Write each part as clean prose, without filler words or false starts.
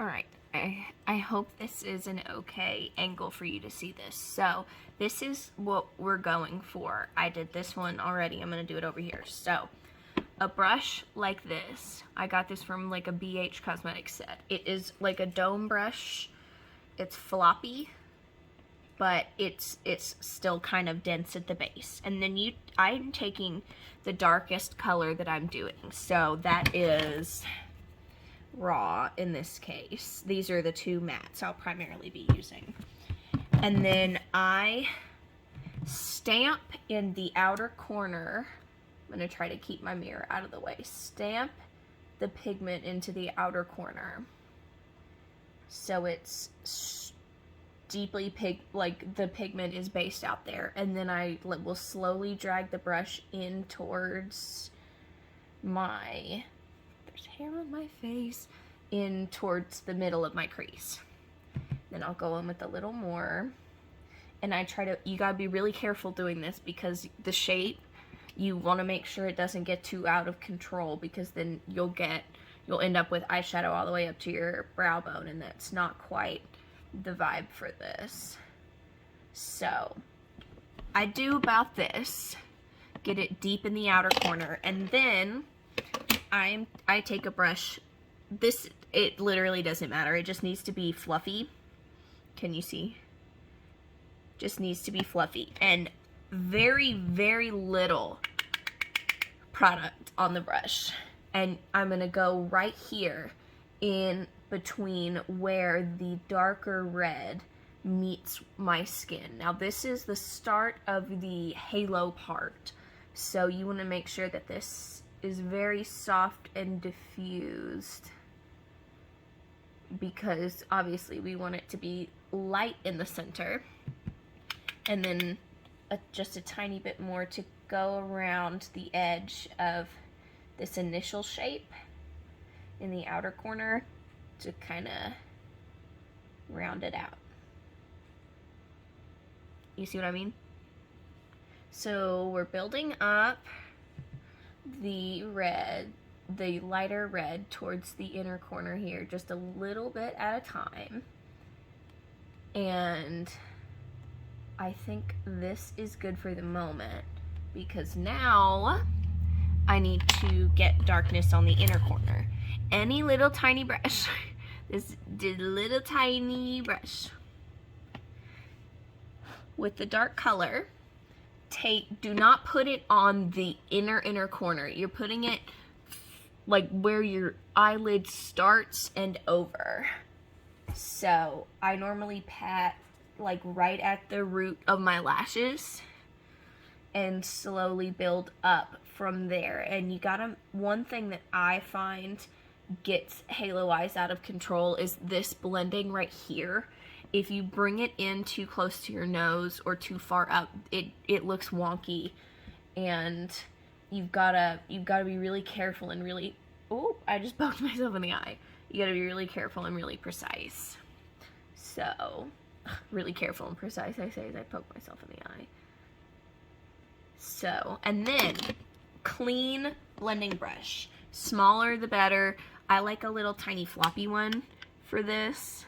Alright, I hope this is an okay angle for you to see this. So, this is what we're going for. I did this one already. I'm going to do it over here. So, a brush like this. I got this from like a BH Cosmetics set. It is like a dome brush. It's floppy, but it's still kind of dense at the base. And then I'm taking the darkest color that I'm doing. So, that is raw in this case. These are the two mattes I'll primarily be using. And then I stamp in the outer corner. I'm going to try to keep my mirror out of the way. Stamp the pigment into the outer corner. So it's deeply like the pigment is based out there. And then I will slowly drag the brush in towards my... There's hair on my face. In towards the middle of my crease. Then I'll go in with a little more. And I try to, you gotta be really careful doing this because the shape, you want to make sure it doesn't get too out of control, because then you'll end up with eyeshadow all the way up to your brow bone, and that's not quite the vibe for this. So I do about this, get it deep in the outer corner, and then I take a brush. It literally doesn't matter. It just needs to be fluffy. Can you see? Just needs to be fluffy and very, very little product on the brush. And I'm going to go right here in between where the darker red meets my skin. Now this is the start of the halo part. So you want to make sure that this is very soft and diffused, because obviously we want it to be light in the center. And then just a tiny bit more to go around the edge of this initial shape in the outer corner to kind of round it out. You see what I mean? So we're building up the red, the lighter red towards the inner corner here, just a little bit at a time. And I think this is good for the moment, because now I need to get darkness on the inner corner. Any little tiny brush, this little tiny brush with the dark color, do not put it on the inner corner. You're putting it like where your eyelid starts and over. So I normally pat like right at the root of my lashes and slowly build up from there. And you gotta, one thing that I find gets halo eyes out of control is this blending right here. If you bring it in too close to your nose or too far up, it looks wonky, and you've gotta be really careful and really, oh, I just poked myself in the eye. You gotta be really careful and really precise. So, really careful and precise, I say as I poke myself in the eye. So, and then, clean blending brush. Smaller the better. I like a little tiny floppy one for this.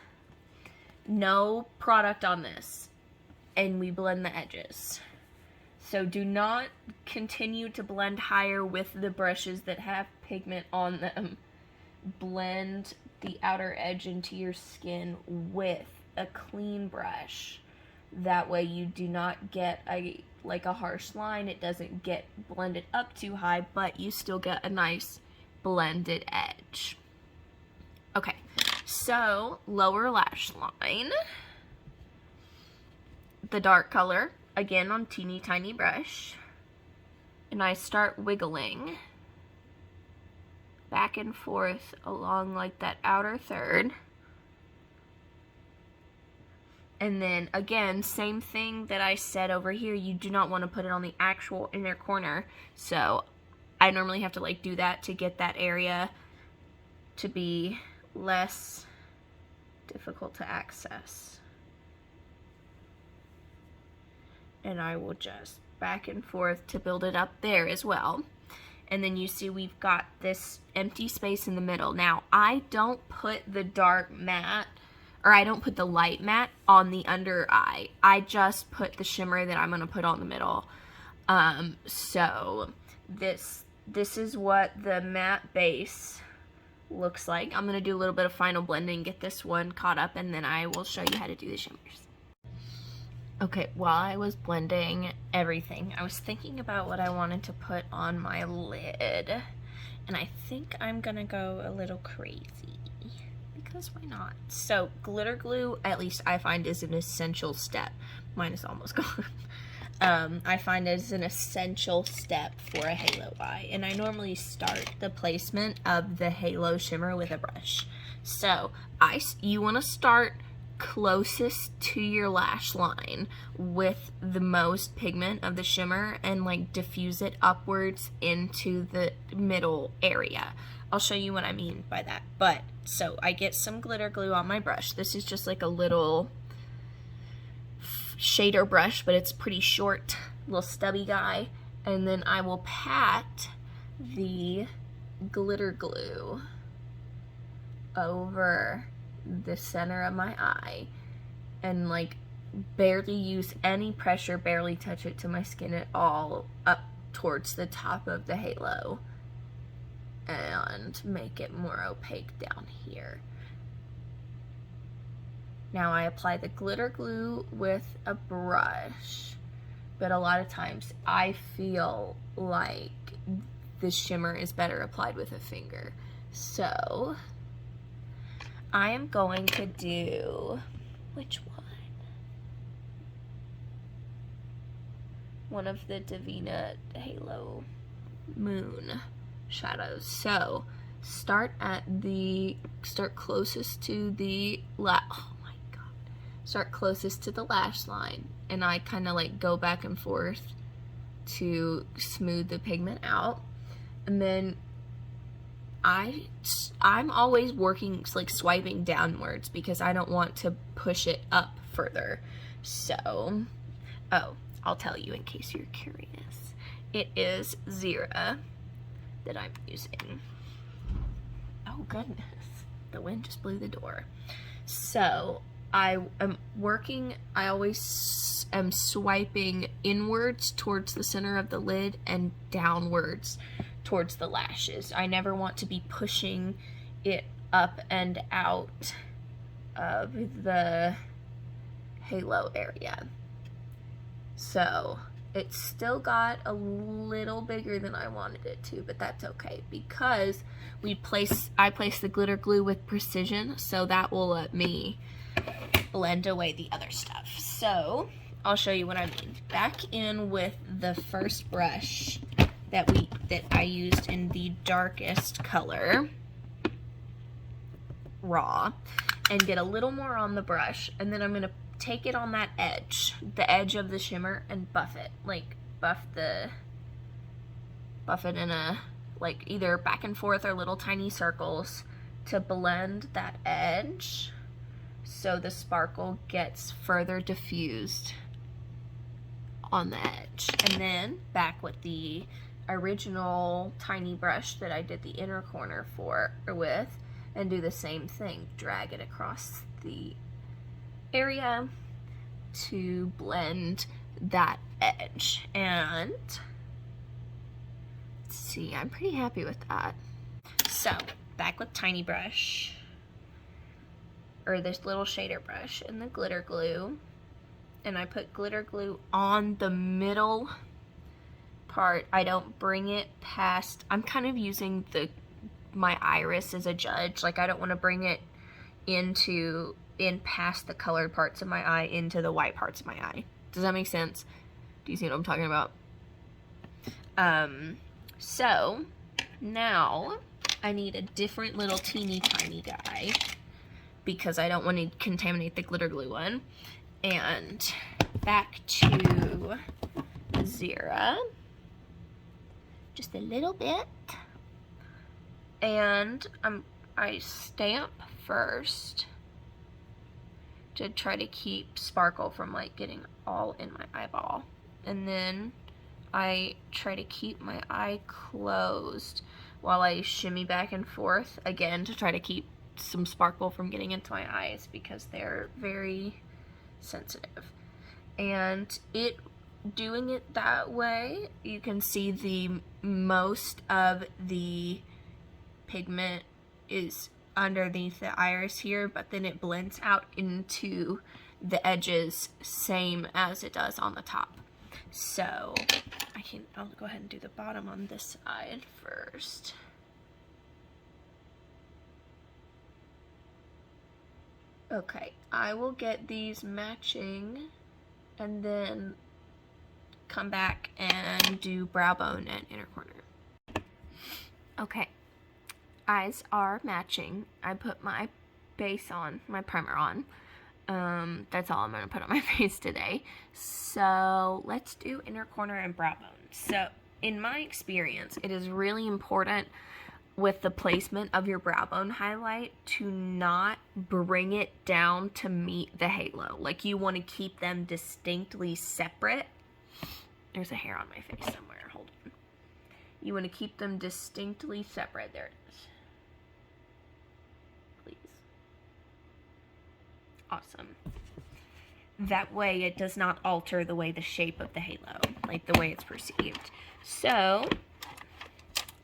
No product on this. And we blend the edges. So do not continue to blend higher with the brushes that have pigment on them. Blend the outer edge into your skin with a clean brush. That way you do not get a harsh line. It doesn't get blended up too high, but you still get a nice blended edge. Okay, so lower lash line. The dark color, again on teeny tiny brush. And I start wiggling back and forth along like that outer third. And then again, same thing that I said over here, you do not want to put it on the actual inner corner. So I normally have to like do that to get that area to be less difficult to access. And I will just back and forth to build it up there as well. and then you see we've got this empty space in the middle. Now, I don't put the dark matte, or I don't put the light matte on the under eye. I just put the shimmer that I'm going to put on the middle. So this is what the matte base looks like. I'm going to do a little bit of final blending, get this one caught up, and then I will show you how to do the shimmers. Okay, while I was blending everything, I was thinking about what I wanted to put on my lid, and I think I'm going to go a little crazy, because why not? So glitter glue, at least I find, is an essential step. Mine is almost gone. I find it is an essential step for a halo eye, and I normally start the placement of the halo shimmer with a brush. So you want to start closest to your lash line with the most pigment of the shimmer and like diffuse it upwards into the middle area. I'll show you what I mean by that. But so I get some glitter glue on my brush. This is just like a little shader brush, but it's pretty short, little stubby guy, and then I will pat the glitter glue over the center of my eye and like barely use any pressure, barely touch it to my skin at all, up towards the top of the halo and make it more opaque down here. Now I apply the glitter glue with a brush, but a lot of times I feel like the shimmer is better applied with a finger. So I am going to do, which one? One of the Devinah Halo Moon shadows. So start closest to the start closest to the lash line, and I kind of like go back and forth to smooth the pigment out. And then I'm always working like swiping downwards because I don't want to push it up further. So, oh, I'll tell you in case you're curious. It is Zira that I'm using. Oh goodness, the wind just blew the door. So I always am swiping inwards towards the center of the lid and downwards towards the lashes. I never want to be pushing it up and out of the halo area. So it's still got a little bigger than I wanted it to, but that's okay because I place the glitter glue with precision, so that will let me blend away the other stuff. So I'll show you what I mean. Back in with the first brush that I used in the darkest color, raw, and get a little more on the brush, and then I'm gonna take it on that edge, the edge of the shimmer, and buff it, like buff it in a like either back and forth or little tiny circles to blend that edge so the sparkle gets further diffused on the edge. And then back with the original tiny brush that I did the inner corner with, and do the same thing, drag it across the area to blend that edge. And let's see, I'm pretty happy with that. So back with tiny brush, or this little shader brush, and the glitter glue, and I put glitter glue on the middle part. I don't bring it past, I'm kind of using my iris as a judge. Like I don't want to bring it in past the colored parts of my eye into the white parts of my eye. Does that make sense? Do you see what I'm talking about? So now I need a different little teeny tiny guy because I don't want to contaminate the glitter glue one. And back to Zira, just a little bit, and I stamp first to try to keep sparkle from like getting all in my eyeball, and then I try to keep my eye closed while I shimmy back and forth, again, to try to keep some sparkle from getting into my eyes because they're very sensitive. And doing it that way, you can see the most of the pigment is underneath the iris here, but then it blends out into the edges same as it does on the top. So I'll go ahead and do the bottom on this side first. Okay, I will get these matching and then come back and do brow bone and inner corner. Okay, eyes are matching. I put my base on, my primer on. That's all I'm going to put on my face today. So let's do inner corner and brow bone. So in my experience, it is really important with the placement of your brow bone highlight to not bring it down to meet the halo. Like, you want to keep them distinctly separate. There's a hair on my face somewhere. Hold on. You want to keep them distinctly separate. There it is. Please. Awesome. That way it does not alter the way the shape of the halo, like the way it's perceived. So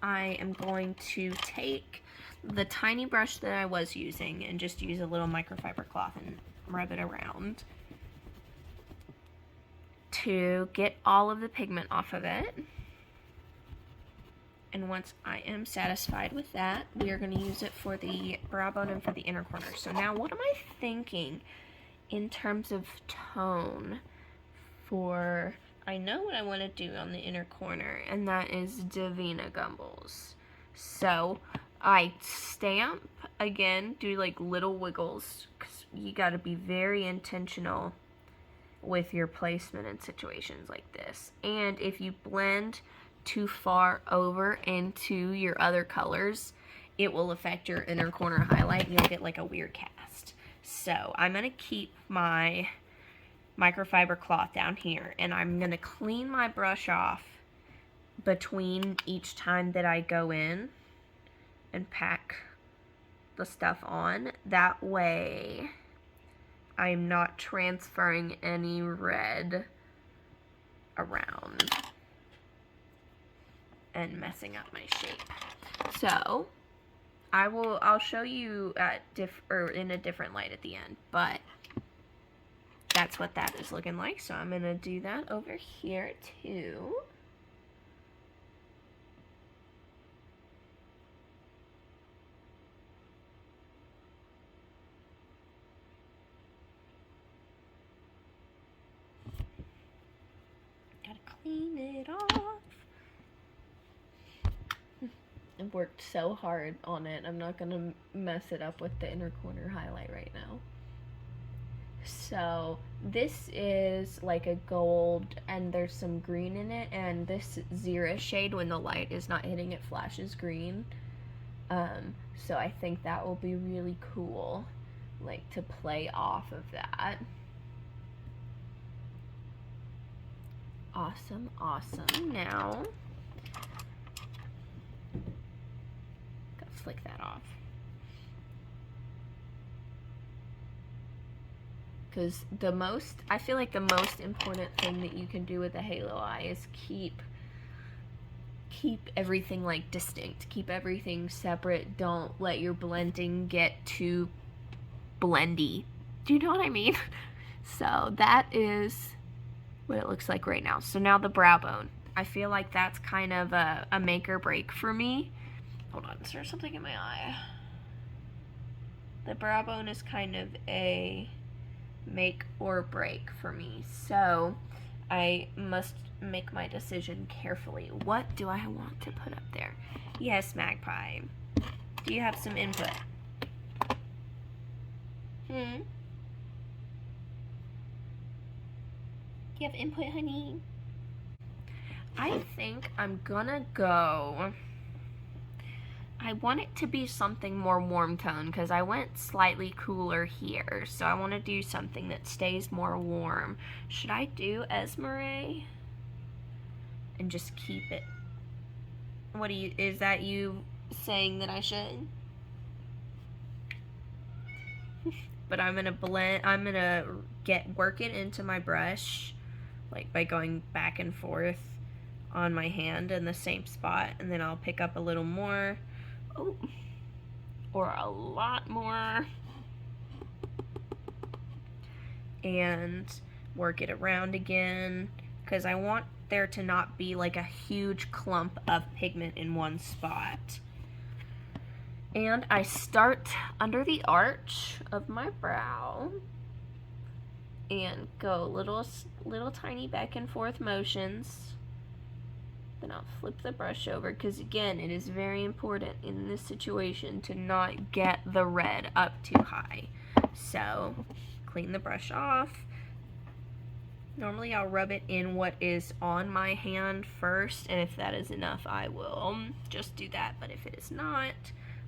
I am going to take the tiny brush that I was using and just use a little microfiber cloth and rub it around to get all of the pigment off of it. And once I am satisfied with that, we are going to use it for the brow bone and for the inner corner. So now what am I thinking in terms of tone for... I know what I want to do on the inner corner, and that is Devinah Gumbles. So I stamp, again, do like little wiggles, because you got to be very intentional with your placement in situations like this. And if you blend too far over into your other colors, it will affect your inner corner highlight, and you'll get like a weird cast. So I'm going to keep my microfiber cloth down here, and I'm going to clean my brush off between each time that I go in and pack the stuff on. That way I'm not transferring any red around and messing up my shape. So I'll show you in a different light at the end, but that's what that is looking like. So I'm going to do that over here too. Gotta clean it off. I've worked so hard on it. I'm not going to mess it up with the inner corner highlight right now. So this is like a gold, and there's some green in it, and this Zira shade, when the light is not hitting it, flashes green. So I think that will be really cool, like, to play off of that. Awesome, awesome. Now, gotta flick that off. Because I feel like the most important thing that you can do with a halo eye is keep everything like distinct. Keep everything separate. Don't let your blending get too blendy. Do you know what I mean? So that is what it looks like right now. So now the brow bone. I feel like that's kind of a make or break for me. Hold on, is there something in my eye? The brow bone is kind of a make or break for me, so I must make my decision carefully. What do I want to put up there? Yes, Magpie. Do you have some input? Do you have input, honey? I think I'm gonna go... I want it to be something more warm tone, because I went slightly cooler here, so I want to do something that stays more warm. Should I do Esmeray? and just keep it. What do you, is that you saying that I should? But I'm gonna work it into my brush, like by going back and forth on my hand in the same spot, and then I'll pick up a little more, or a lot more, and work it around again, because I want there to not be like a huge clump of pigment in one spot. And I start under the arch of my brow and go little tiny back and forth motions. Then I'll flip the brush over, because again, it is very important in this situation to not get the red up too high. So clean the brush off. Normally I'll rub it in what is on my hand first, and if that is enough, I will just do that. But if it is not,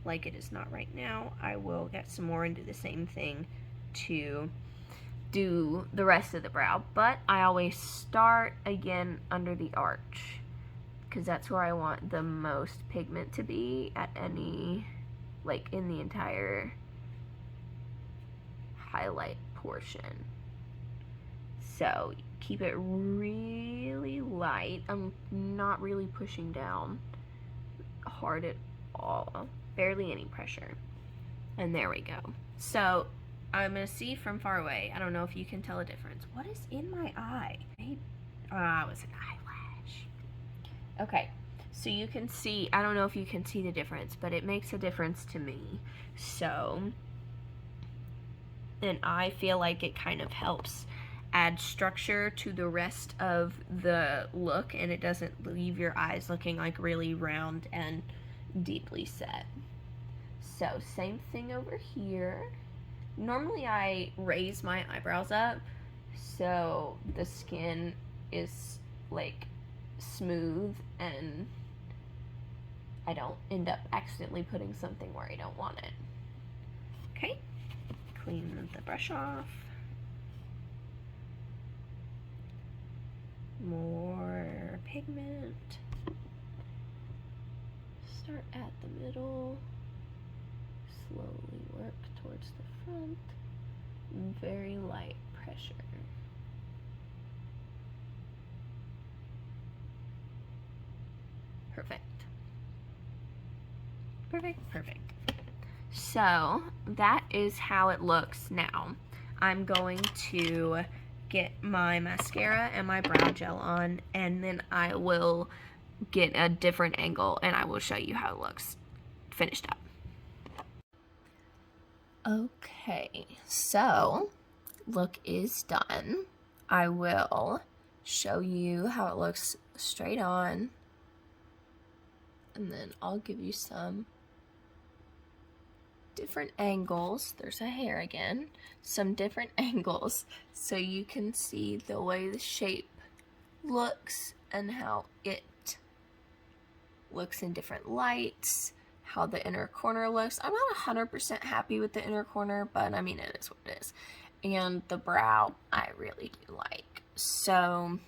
like it is not right now, I will get some more and do the same thing to do the rest of the brow. But I always start again under the arch, because that's where I want the most pigment to be at any, like in the entire highlight portion. So keep it really light. I'm not really pushing down hard at all. Barely any pressure. And there we go. So I'm going to see from far away. I don't know if you can tell a difference. What is in my eye? It was an eyelash. Okay. So you can see, I don't know if you can see the difference, but it makes a difference to me. So, and I feel like it kind of helps add structure to the rest of the look, and it doesn't leave your eyes looking like really round and deeply set. So same thing over here. Normally I raise my eyebrows up so the skin is like smooth and I don't end up accidentally putting something where I don't want it. Okay, clean the brush off. More pigment. Start at the middle, slowly work towards the front, very light pressure. Perfect. Perfect, perfect. So that is how it looks now. I'm going to get my mascara and my brow gel on, and then I will get a different angle and I will show you how it looks finished up. Okay, so look is done. I will show you how it looks straight on, and then I'll give you some different angles. There's a hair again. Some different angles so you can see the way the shape looks and how it looks in different lights, how the inner corner looks. I'm not 100% happy with the inner corner, but I mean, it is what it is. And the brow, I really do like. So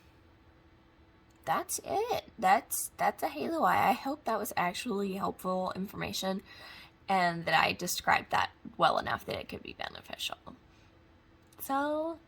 that's it. That's a halo eye. I hope that was actually helpful information and that I described that well enough that it could be beneficial. So